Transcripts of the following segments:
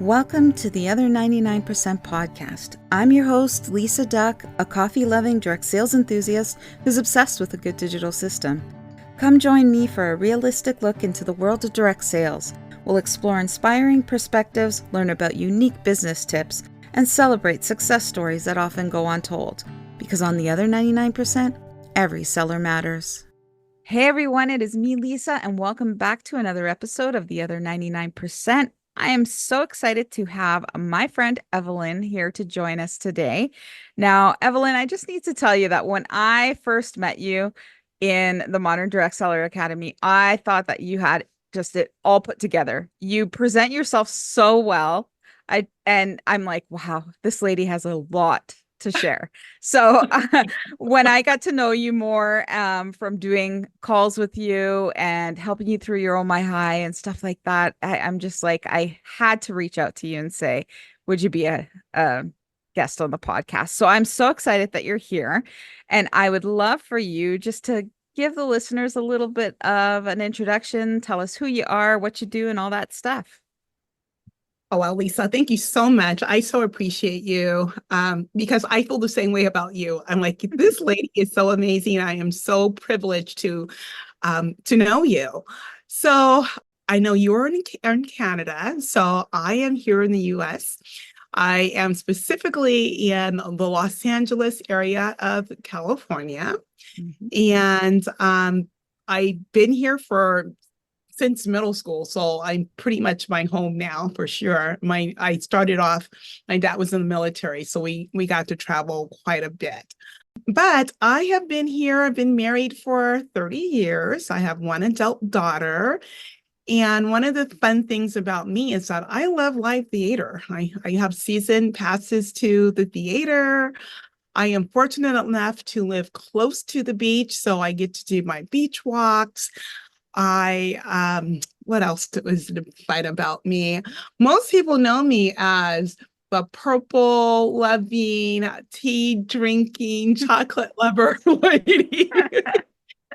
Welcome to the Other 99% podcast. I'm your host, Lisa Duck, a coffee-loving direct sales enthusiast who's obsessed with a good digital system. Come join me for a realistic look into the world of direct sales. We'll explore inspiring perspectives, learn about unique business tips, and celebrate success stories that often go untold. Because on the Other 99%, every seller matters. Hey everyone, it is me, Lisa, and welcome back to another episode of the Other 99%. I am so excited to have my friend Evelyn here to join us today. Now, Evelyn, I just need to tell you that when I first met you in the Modern Direct Seller Academy, I thought that you had just it all put together. You present yourself so well. I'm like, wow, this lady has a lot to share. So when I got to know you more from doing calls with you and helping you through your Oh My High and stuff like that, I'm just like, I had to reach out to you and say, would you be a guest on the podcast? So I'm so excited that you're here. And I would love for you just to give the listeners a little bit of an introduction, tell us who you are, what you do, and all that stuff. Oh, well, Lisa, thank you so much. I so appreciate you because I feel the same way about you. I'm like, this lady is so amazing. I am so privileged to know you. So I know you're in Canada, so I am here in the US. I am specifically in the Los Angeles area of California. Mhm. And I've been here since middle school, so I'm pretty much my home now for sure. I started off, my dad was in the military, so we got to travel quite a bit. But I have been here, I've been married for 30 years. I have one adult daughter. And one of the fun things about me is that I love live theater. I have season passes to the theater. I am fortunate enough to live close to the beach, so I get to do my beach walks. What else is fun about me? Most people know me as the purple loving, tea drinking, chocolate lover lady.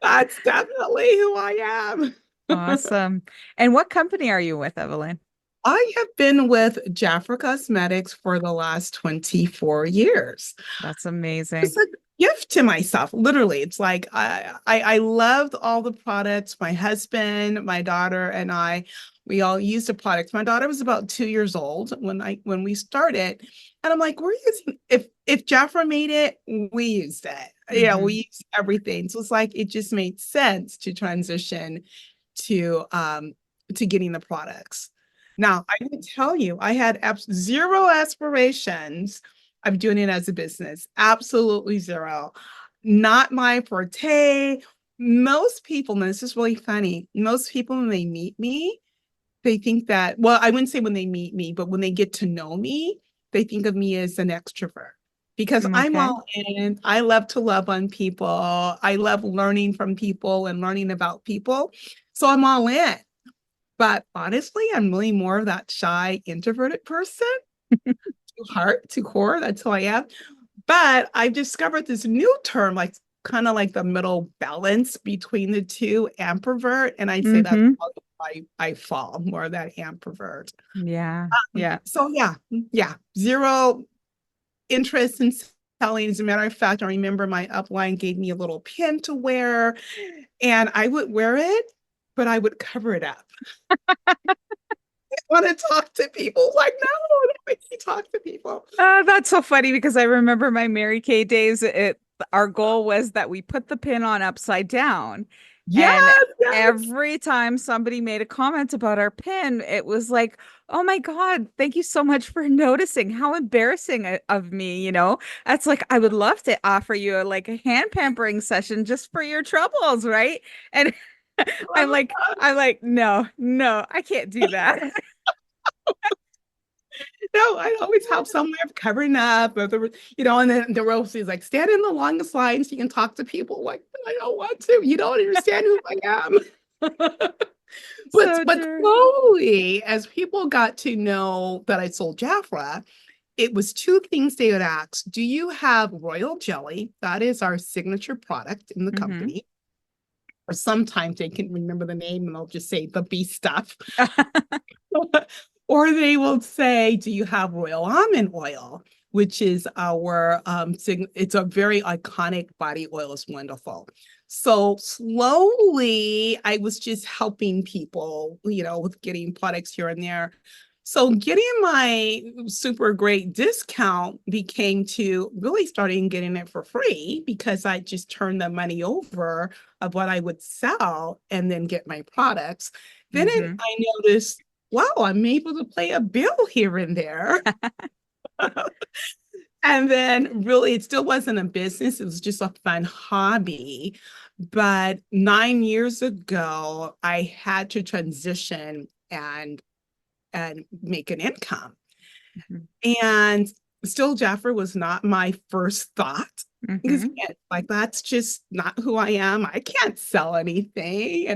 That's definitely who I am. Awesome. And what company are you with, Evelyn? I have been with Jaffra Cosmetics for the last 24 years. That's amazing. It's a gift to myself, literally. It's like I loved all the products. My husband, my daughter, and we all used the products. My daughter was about 2 years old when we started, and I'm like, we're using if Jaffra made it, we used it. Yeah, we Hmm. used everything. So it's like it just made sense to transition to getting the products. Now, I can tell you, I had zero aspirations of doing it as a business. Absolutely zero. Not my forte. Most people, and this is really funny, most people, when they meet me, they think that, well, I wouldn't say when they meet me, but when they get to know me, they think of me as an extrovert because I'm Okay. all in. I love to love on people. I love learning from people and learning about people. So I'm all in. But honestly, I'm really more of that shy, introverted person, to heart, to core. That's who I am. But I've discovered this new term, like kind of like the middle balance between the two, ambivert. And I'd say that's Hmm. I fall more of that ambivert. Yeah. Yeah. So yeah, zero interest in selling. As a matter of fact, I remember my upline gave me a little pin to wear, and I would wear it, but I would cover it up. Want to talk to people. Like, no, don't make me talk to people. That's so funny because I remember my Mary Kay days. Our goal was that we put the pin on upside down. And Yes, yes. every time somebody made a comment about our pin, it was like, oh my God, thank you so much for noticing. How embarrassing of me, you know? That's like, I would love to offer you like a hand pampering session just for your troubles, right? And no, no, I can't do that. No, I always have some way of covering up, or and then the role is like, stand in the longest line so you can talk to people. Like, I don't want to. You don't understand who I am. but So but true. slowly, as people got to know that I sold Jaffra, it was two things they would ask. Do you have royal jelly? That is our signature product in the Hmm. company. Or sometimes they can remember the name and they'll just say the bee stuff. Or they will say, do you have royal almond oil? Which is our it's a very iconic body oil. It's wonderful. So slowly I was just helping people, with getting products here and there. So getting my super great discount became to really starting getting it for free because I just turned the money over of what I would sell and then get my products. Then Mm-hmm. I noticed, wow, I'm able to pay a bill here and there. And then really, it still wasn't a business. It was just a fun hobby. But 9 years ago, I had to transition and make an income. And still, Jaffra was not my first thought because Mm-hmm. again, like that's just not who I am. I can't sell anything.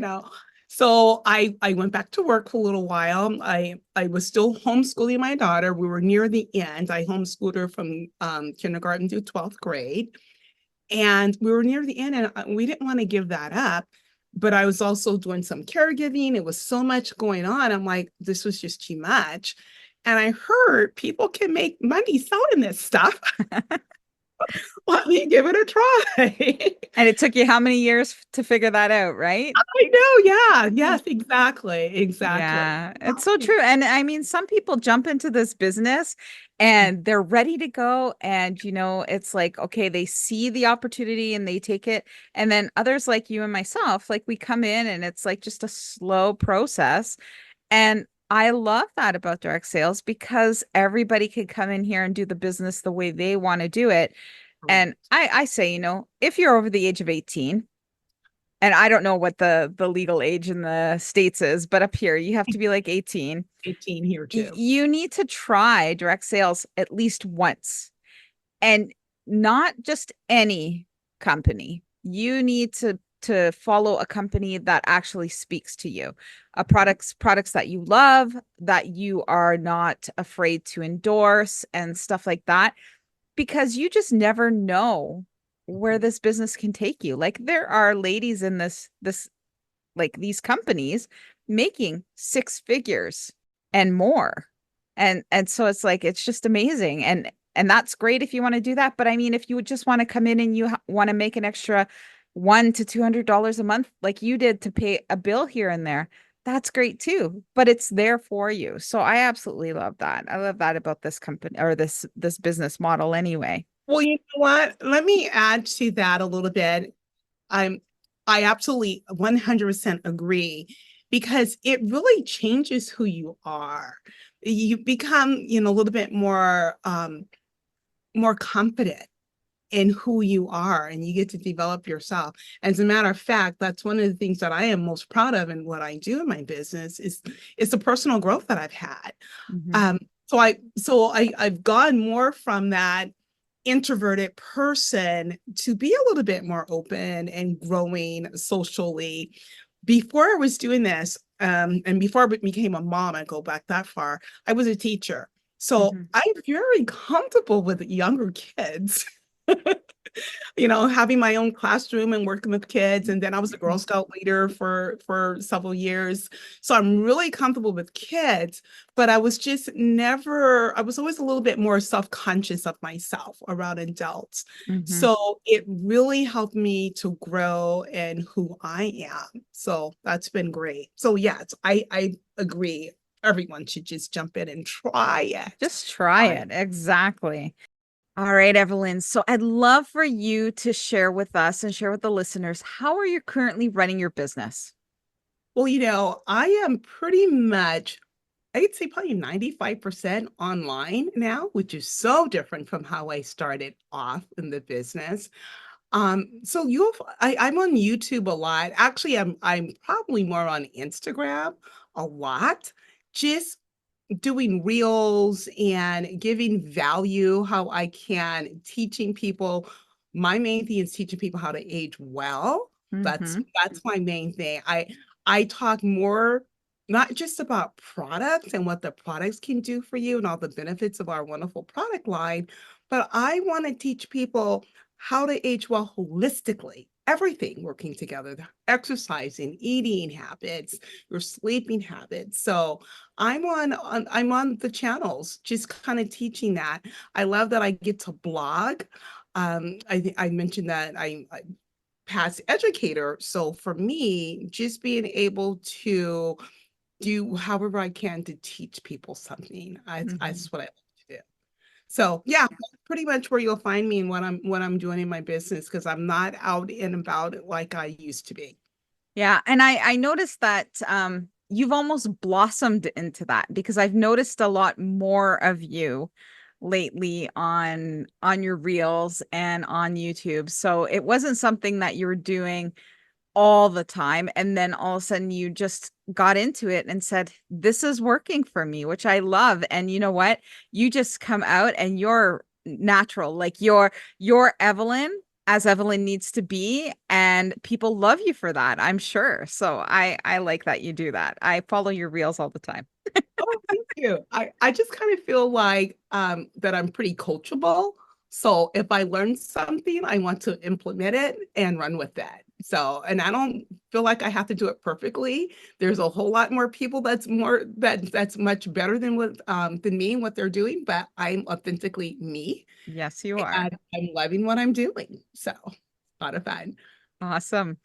So I went back to work for a little while. I was still homeschooling my daughter. We were near the end. I homeschooled her from kindergarten to 12th grade. And we were near the end, and we didn't want to give that up. But I was also doing some caregiving. It was so much going on. I'm like, this was just too much. And I heard people can make money selling this stuff. Let me give it a try. And it took you how many years to figure that out, right? I know. Yeah. Yes, exactly. Exactly. Yeah, it's so true. And I mean, some people jump into this business and they're ready to go. And, it's like, okay, they see the opportunity and they take it. And then others like you and myself, like we come in and it's like just a slow process. And I love that about direct sales because everybody can come in here and do the business the way they want to do it. And Correct. I say, if you're over the age of 18, and I don't know what the legal age in the States is, but up here you have to be like 18. 18 here too. You need to try direct sales at least once, and not just any company. You need to follow a company that actually speaks to you, a products that you love, that you are not afraid to endorse and stuff like that, because you just never know where this business can take you. Like there are ladies in this like these companies making six figures and more. And so it's like it's just amazing. And that's great if you want to do that, but I mean if you would just want to come in and you want to make an extra $100 to $200 a month like you did to pay a bill here and there, that's great too, but it's there for you. So I absolutely love that. I love that about this company or this business model anyway. Well, you know what? Let me add to that a little bit. I'm I absolutely 100% agree because it really changes who you are. You become, a little bit more confident in who you are and you get to develop yourself. As a matter of fact, that's one of the things that I am most proud of in what I do in my business is the personal growth that I've had. Mhm. Um, so I've gone more from that introverted person to be a little bit more open and growing socially. Before I was doing this, and before I became a mom, I go back that far, I was a teacher. So Mhm. I'm very comfortable with younger kids. Having my own classroom and working with kids. And then I was a Girl Scout leader for several years. So I'm really comfortable with kids, but I was always a little bit more self-conscious of myself around adults. Mhm. So it really helped me to grow in who I am. So that's been great. So yes, I agree. Everyone should just jump in and try it. Just try Try it. it. Exactly. All right, Evelyn. So I'd love for you to share with us and share with the listeners, how are you currently running your business? Well, I am pretty much, I'd say probably 95% online now, which is so different from how I started off in the business. So I'm on YouTube a lot. Actually, I'm probably more on Instagram a lot, just doing reels and giving value, how I can teaching people. My main thing is teaching people how to age well. That's Mhm. that's my main thing. I talk more not just about products and what the products can do for you and all the benefits of our wonderful product line, but I want to teach people how to age well holistically. everything working together, the exercising, eating habits, your sleeping habits. So I'm on the channels, just kind of teaching that. I love that I get to blog. I mentioned that I past educator. So for me, just being able to do however I can to teach people something, Mhm. that's what I like to do. So yeah, that's pretty much where you'll find me and what I'm doing in my business because I'm not out and about like I used to be. Yeah, and I noticed that you've almost blossomed into that because I've noticed a lot more of you lately on your reels and on YouTube. So it wasn't something that you were doing all the time and then all of a sudden you just got into it and said this is working for me, which I love. And you know what, you just come out and you're natural, like you're Evelyn as Evelyn needs to be, and people love you for that, I'm sure. So I like that you do that. I follow your reels all the time. Oh, thank you. I just kind of feel like that I'm pretty coachable. So if I learn something, I want to implement it and run with that. So, and I don't feel like I have to do it perfectly. There's a whole lot more people that's much better than me and what they're doing, but I'm authentically me Yes, you are. and I'm loving what I'm doing. So, a lot of fun. Awesome.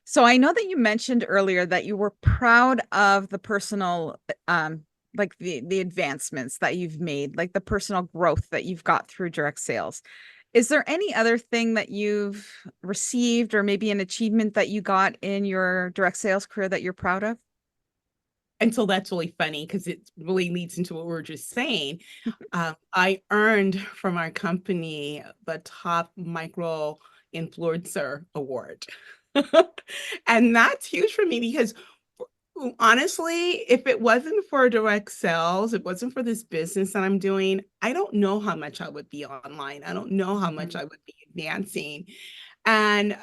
So I know that you mentioned earlier that you were proud of the personal, like the advancements that you've made, like the personal growth that you've got through direct sales. Is there any other thing that you've received or maybe an achievement that you got in your direct sales career that you're proud of? And so that's really funny because it really leads into what we were just saying. I earned from our company the top micro influencer award. And that's huge for me because honestly, if it wasn't for direct sales, it wasn't for this business that I'm doing, I don't know how much I would be online. I don't know how much Mhm. I would be advancing. And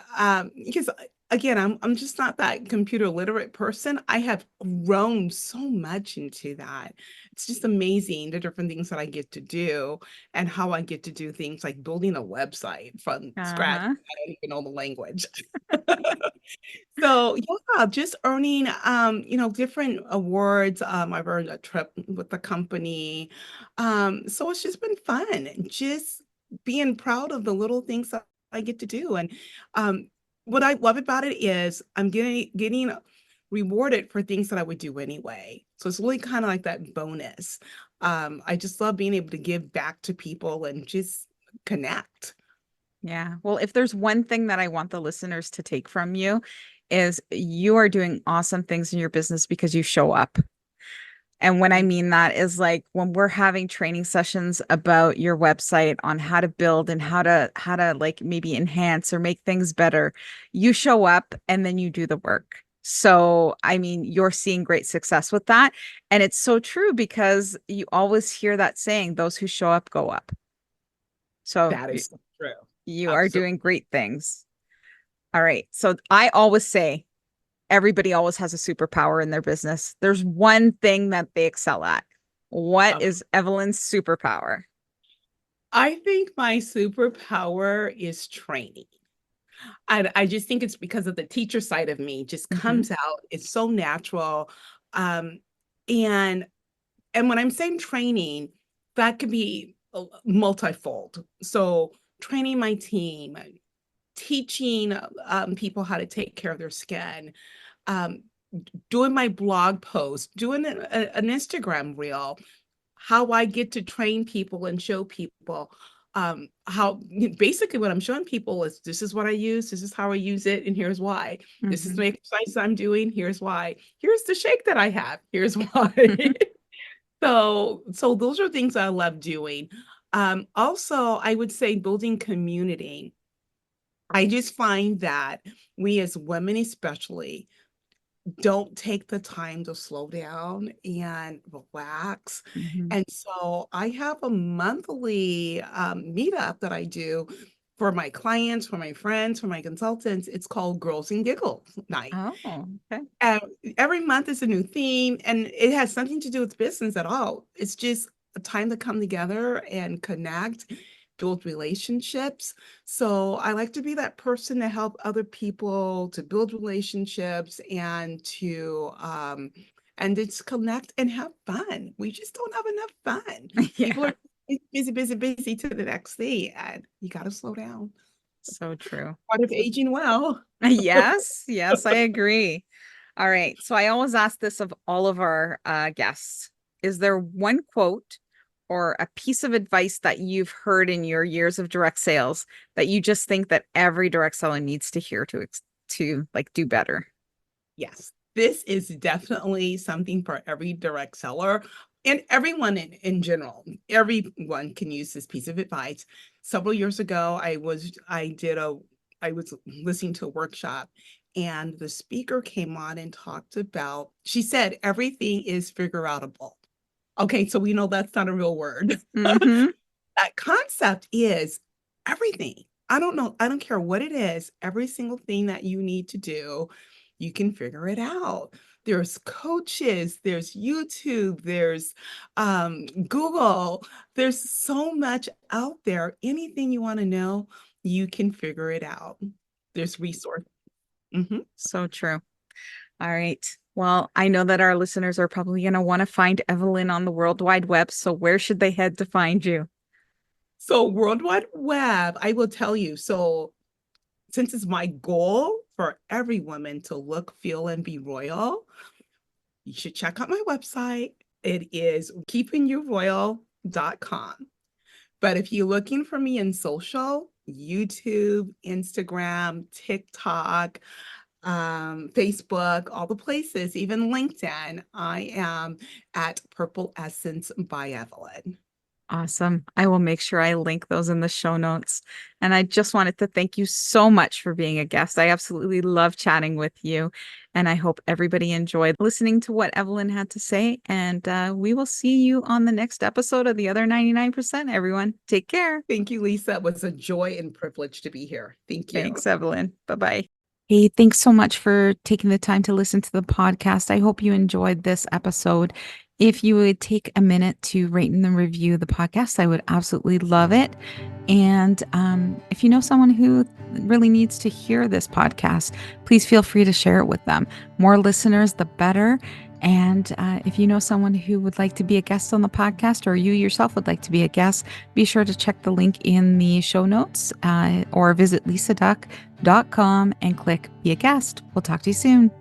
because again, I'm just not that computer literate person. I have grown so much into that. It's just amazing the different things that I get to do and how I get to do things like building a website from scratch. Uh-huh. I don't even know the language. So yeah, just earning different awards. I've earned a trip with the company. So it's just been fun. Just being proud of the little things that I get to do. And um what I love about it is I'm getting rewarded for things that I would do anyway. So it's really kind of like that bonus. I just love being able to give back to people and just connect. Yeah. Well, if there's one thing that I want the listeners to take from you is you are doing awesome things in your business because you show up. And when I mean that is like when we're having training sessions about your website on how to build and how to like maybe enhance or make things better, you show up and then you do the work. So, I mean, you're seeing great success with that. And it's so true because you always hear that saying, those who show up go up. So That is so true. you are Absolutely. doing great things. All right. So I always say everybody always has a superpower in their business. There's one thing that they excel at. What is Evelyn's superpower? I think my superpower is training. I just think it's because of the teacher side of me just Hmm. comes out. It's so natural. Um, and and when I'm saying training, that could be multifold. So training my team, teaching people how to take care of their skin, um, doing my blog post, doing an Instagram reel, how I get to train people and show people how basically what I'm showing people is this is what I use, this is how I use it, and here's why. This is Hmm. the exercise I'm doing, here's why. Here's the shake that I have, here's why. So those are things I love doing. Also, I would say building community. I just find that we as women especially don't take the time to slow down and relax. Hmm. And so I have a monthly meetup that I do for my clients, for my friends, for my consultants. It's called Girls and Giggles Night. Oh, okay. And every month is a new theme, and it has nothing to do with business at all. It's just a time to come together and connect build relationships. So I like to be that person to help other people to build relationships and just connect and have fun. We just don't have enough fun. People Yeah, are busy, busy, busy to the next thing, and you got to slow down. so true. Part of aging well. Yes, yes, I agree. All right. So I always ask this of all of our guests. Is there one quote or a piece of advice that you've heard in your years of direct sales that you just think that every direct seller needs to hear to like do better? Yes, this is definitely something for every direct seller and everyone in general. Everyone can use this piece of advice. Several years ago, I was listening to a workshop, and the speaker came on and talked about, she said, everything is figure outable. Okay, so we know that's not a real word. Mm-hmm. That concept is everything. I don't know. I don't care what it is. Every single thing that you need to do, you can figure it out. There's coaches, there's YouTube, there's Google. There's so much out there. Anything you want to know, you can figure it out. There's resources. Mhm. So true. All right. Well, I know that our listeners are probably going to want to find Evelyn on the World Wide Web. So where should they head to find you? So World Wide Web, I will tell you. So since it's my goal for every woman to look, feel, and be royal, you should check out my website. It is keepingyouroyal.com. But if you're looking for me in social, YouTube, Instagram, TikTok, Facebook, all the places, even LinkedIn, I am at Purple Essence by Evelyn. Awesome. I will make sure I link those in the show notes. And I just wanted to thank you so much for being a guest. I absolutely love chatting with you. And I hope everybody enjoyed listening to what Evelyn had to say. And we will see you on the next episode of The Other 99%, everyone. Take care. Thank you, Lisa. It was a joy and privilege to be here. Thank you. Thanks, Evelyn. Bye-bye. Hey, thanks so much for taking the time to listen to the podcast. I hope you enjoyed this episode. If you would take a minute to rate and review the podcast, I would absolutely love it. And if you know someone who really needs to hear this podcast, please feel free to share it with them. More listeners, the better. And if you know someone who would like to be a guest on the podcast, or you yourself would like to be a guest, be sure to check the link in the show notes or visit lisaduck.com and click Be a Guest. We'll talk to you soon.